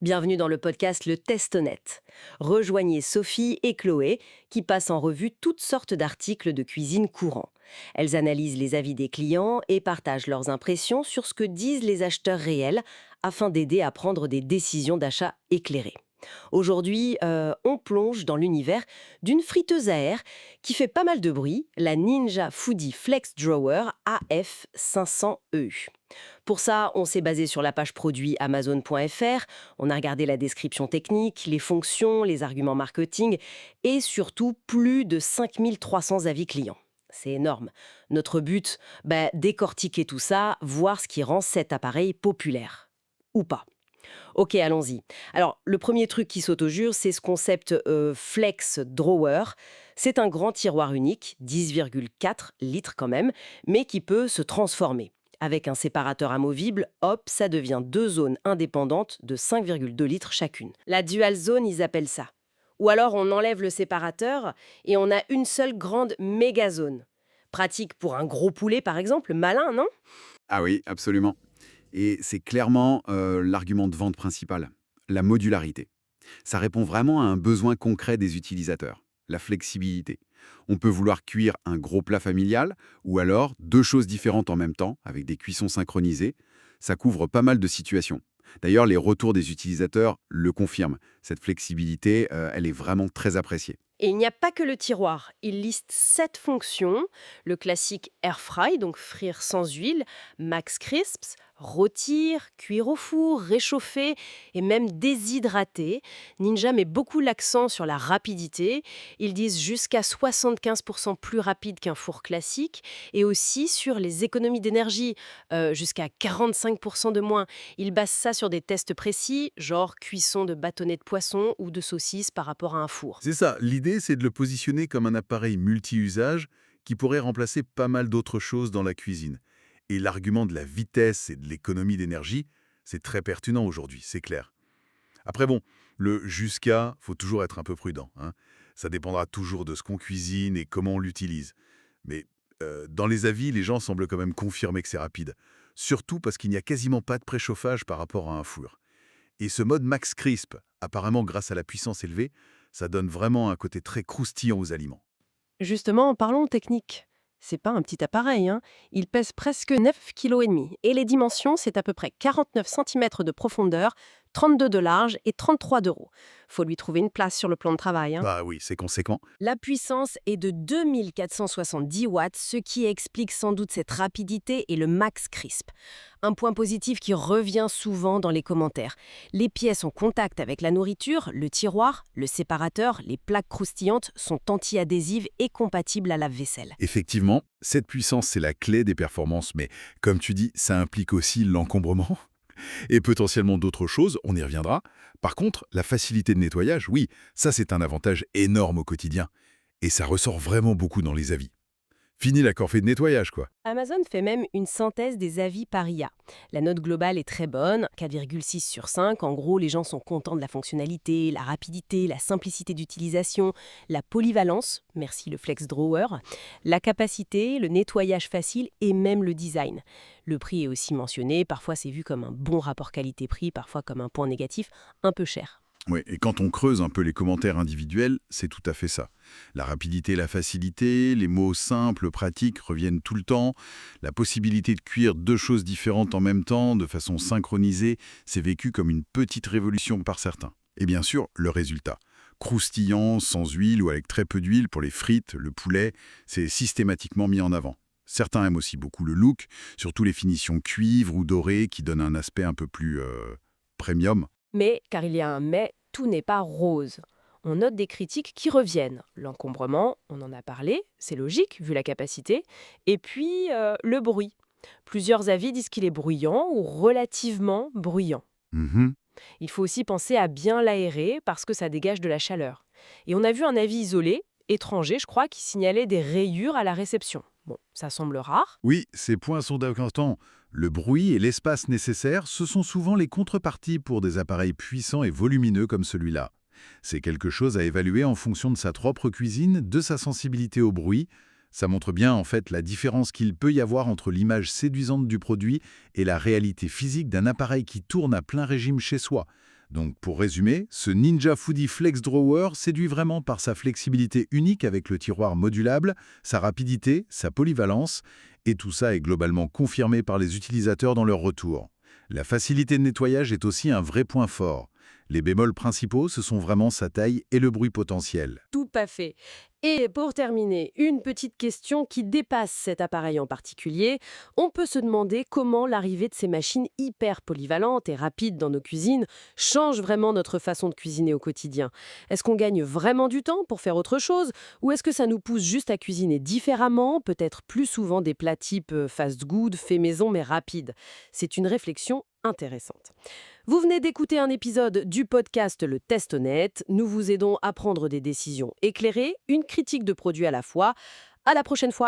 Bienvenue dans le podcast Le Test Honnête. Rejoignez Sophie et Chloé qui passent en revue toutes sortes d'articles de cuisine courants. Elles analysent les avis des clients et partagent leurs impressions sur ce que disent les acheteurs réels afin d'aider à prendre des décisions d'achat éclairées. Aujourd'hui, on plonge dans l'univers d'une friteuse à air qui fait pas mal de bruit, la Ninja Foodi Flex Drawer AF500EU. Pour ça, on s'est basé sur la page produit Amazon.fr, on a regardé la description technique, les fonctions, les arguments marketing et surtout plus de 5300 avis clients. C'est énorme. Notre but, décortiquer tout ça, voir ce qui rend cet appareil populaire. Ou pas. Ok, allons-y. Alors, le premier truc qui saute au jus, c'est ce concept Flex Drawer. C'est un grand tiroir unique, 10,4 litres quand même, mais qui peut se transformer. Avec un séparateur amovible, hop, ça devient deux zones indépendantes de 5,2 litres chacune. La dual zone, ils appellent ça. Ou alors on enlève le séparateur et on a une seule grande méga zone. Pratique pour un gros poulet par exemple, malin, non? Ah oui, absolument. Et c'est clairement l'argument de vente principal, la modularité. Ça répond vraiment à un besoin concret des utilisateurs, la flexibilité. On peut vouloir cuire un gros plat familial ou alors deux choses différentes en même temps, avec des cuissons synchronisées. Ça couvre pas mal de situations. D'ailleurs, les retours des utilisateurs le confirment. Cette flexibilité, elle est vraiment très appréciée. Et il n'y a pas que le tiroir. Il liste 7 fonctions. Le classique air fry, donc frire sans huile, max crisps, rôtir, cuire au four, réchauffer et même déshydrater. Ninja met beaucoup l'accent sur la rapidité. Ils disent jusqu'à 75% plus rapide qu'un four classique et aussi sur les économies d'énergie, jusqu'à 45% de moins. Ils basent ça sur des tests précis, genre cuisson de bâtonnets de poisson ou de saucisses par rapport à un four. C'est ça, l'idée c'est de le positionner comme un appareil multi-usage qui pourrait remplacer pas mal d'autres choses dans la cuisine. Et l'argument de la vitesse et de l'économie d'énergie, c'est très pertinent aujourd'hui, c'est clair. Après bon, le jusqu'à, faut toujours être un peu prudent, hein. Ça dépendra toujours de ce qu'on cuisine et comment on l'utilise. Mais dans les avis, les gens semblent quand même confirmer que c'est rapide. Surtout parce qu'il n'y a quasiment pas de préchauffage par rapport à un four. Et ce mode Max Crisp, apparemment grâce à la puissance élevée, ça donne vraiment un côté très croustillant aux aliments. Justement, parlons technique. C'est pas un petit appareil, hein. Il pèse presque 9,5 kg. Et les dimensions, c'est à peu près 49 centimètres de profondeur, 32 de large et 33 de haut. Faut lui trouver une place sur le plan de travail, hein. Bah oui, c'est conséquent. La puissance est de 2470 watts, ce qui explique sans doute cette rapidité et le max crisp. Un point positif qui revient souvent dans les commentaires. Les pièces en contact avec la nourriture, le tiroir, le séparateur, les plaques croustillantes sont anti-adhésives et compatibles à la vaisselle. Effectivement, cette puissance, c'est la clé des performances, mais comme tu dis, ça implique aussi l'encombrement et potentiellement d'autres choses, on y reviendra. Par contre, la facilité de nettoyage, oui, ça c'est un avantage énorme au quotidien. Et ça ressort vraiment beaucoup dans les avis. Fini la corvée de nettoyage, quoi. Amazon fait même une synthèse des avis par IA. La note globale est très bonne, 4,6 sur 5. En gros, les gens sont contents de la fonctionnalité, la rapidité, la simplicité d'utilisation, la polyvalence, merci le Flex Drawer, la capacité, le nettoyage facile et même le design. Le prix est aussi mentionné, parfois c'est vu comme un bon rapport qualité-prix, parfois comme un point négatif, un peu cher. Oui, et quand on creuse un peu les commentaires individuels, c'est tout à fait ça. La rapidité, la facilité, les mots simples, pratiques reviennent tout le temps. La possibilité de cuire deux choses différentes en même temps, de façon synchronisée, c'est vécu comme une petite révolution par certains. Et bien sûr, le résultat. Croustillant, sans huile ou avec très peu d'huile pour les frites, le poulet, c'est systématiquement mis en avant. Certains aiment aussi beaucoup le look, surtout les finitions cuivre ou dorées qui donnent un aspect un peu plus premium. Mais, car il y a un mais, tout n'est pas rose. On note des critiques qui reviennent. L'encombrement, on en a parlé, c'est logique vu la capacité. Et puis, le bruit. Plusieurs avis disent qu'il est bruyant ou relativement bruyant. Mhm. Il faut aussi penser à bien l'aérer parce que ça dégage de la chaleur. Et on a vu un avis isolé, étranger je crois, qui signalait des rayures à la réception. Bon, ça semble rare. Oui, ces points sont importants. Le bruit et l'espace nécessaire, ce sont souvent les contreparties pour des appareils puissants et volumineux comme celui-là. C'est quelque chose à évaluer en fonction de sa propre cuisine, de sa sensibilité au bruit. Ça montre bien en fait la différence qu'il peut y avoir entre l'image séduisante du produit et la réalité physique d'un appareil qui tourne à plein régime chez soi. Donc pour résumer, ce Ninja Foodi Flex Drawer séduit vraiment par sa flexibilité unique avec le tiroir modulable, sa rapidité, sa polyvalence, et tout ça est globalement confirmé par les utilisateurs dans leur retour. La facilité de nettoyage est aussi un vrai point fort. Les bémols principaux, ce sont vraiment sa taille et le bruit potentiel. Tout à fait. Et pour terminer, une petite question qui dépasse cet appareil en particulier. On peut se demander comment l'arrivée de ces machines hyper polyvalentes et rapides dans nos cuisines change vraiment notre façon de cuisiner au quotidien. Est-ce qu'on gagne vraiment du temps pour faire autre chose ou est-ce que ça nous pousse juste à cuisiner différemment, peut-être plus souvent des plats type fast-food, fait maison mais rapides? C'est une réflexion intéressante. Vous venez d'écouter un épisode du podcast Le Test Honnête. Nous vous aidons à prendre des décisions éclairées, une critique de produit à la fois. À la prochaine fois.